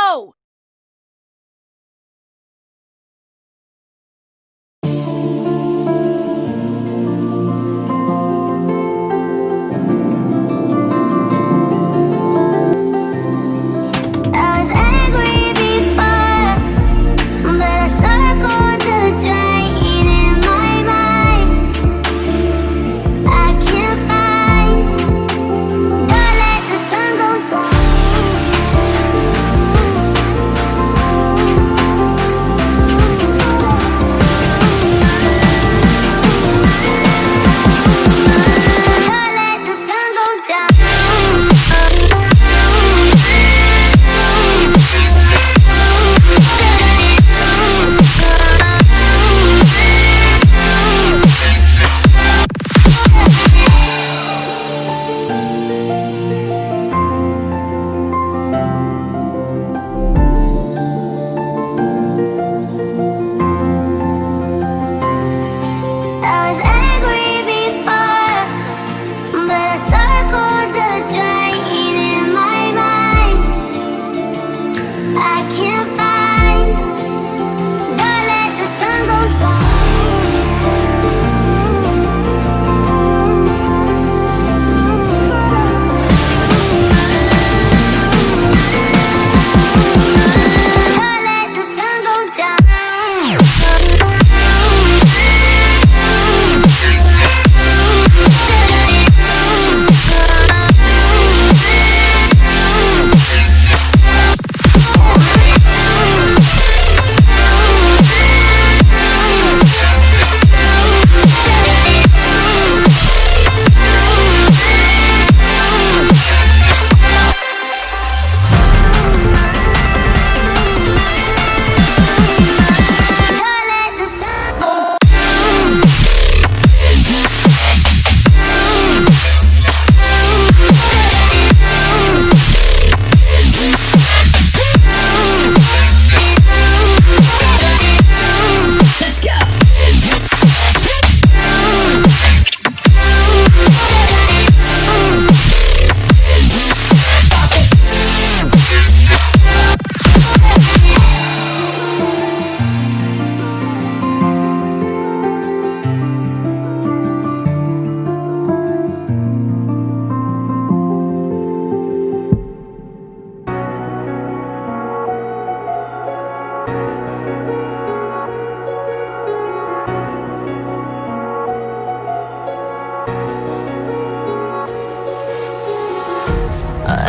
go!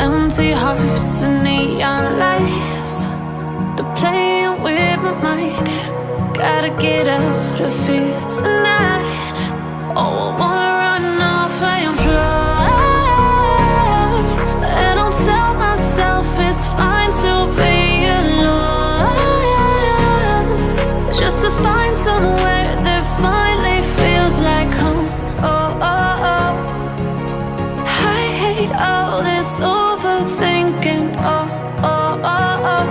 Empty hearts and neon lights, they're playing with my mind. Gotta get out of here tonight. Oh, I wanna run off and fly, and I'll tell myself it's fine to be alone, just to find somewhere that finally feels like home. Oh, oh, oh. I hate all this overthinking. Oh, oh, oh, oh.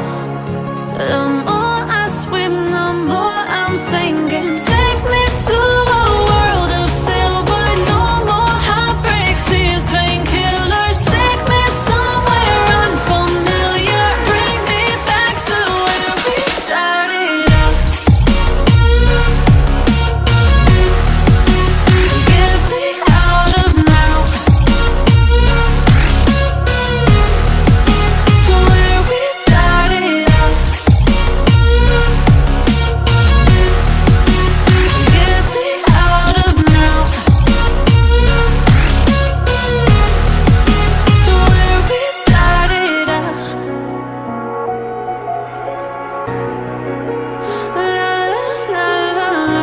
The more I swim, the more I'm sinking. Take me to a world of silver. No more heartbreaks, tears, painkillers. Take me somewhere unfamiliar. Bring me back to where we started out. Get me out of now, to where we started out. Get me out of now, to where we started out. La la la la la,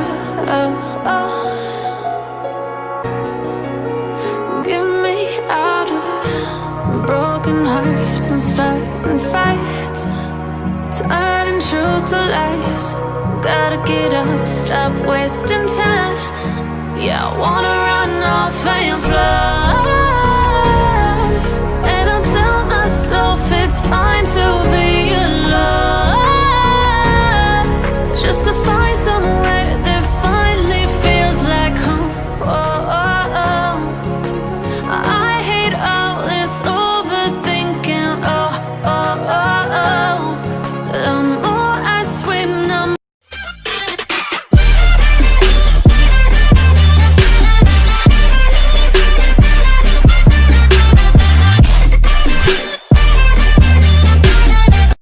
oh, oh. Get me out of broken hearts and starting fights, turning truth to lies. Gotta get up, stop wasting time. Yeah, I wanna run off and fly.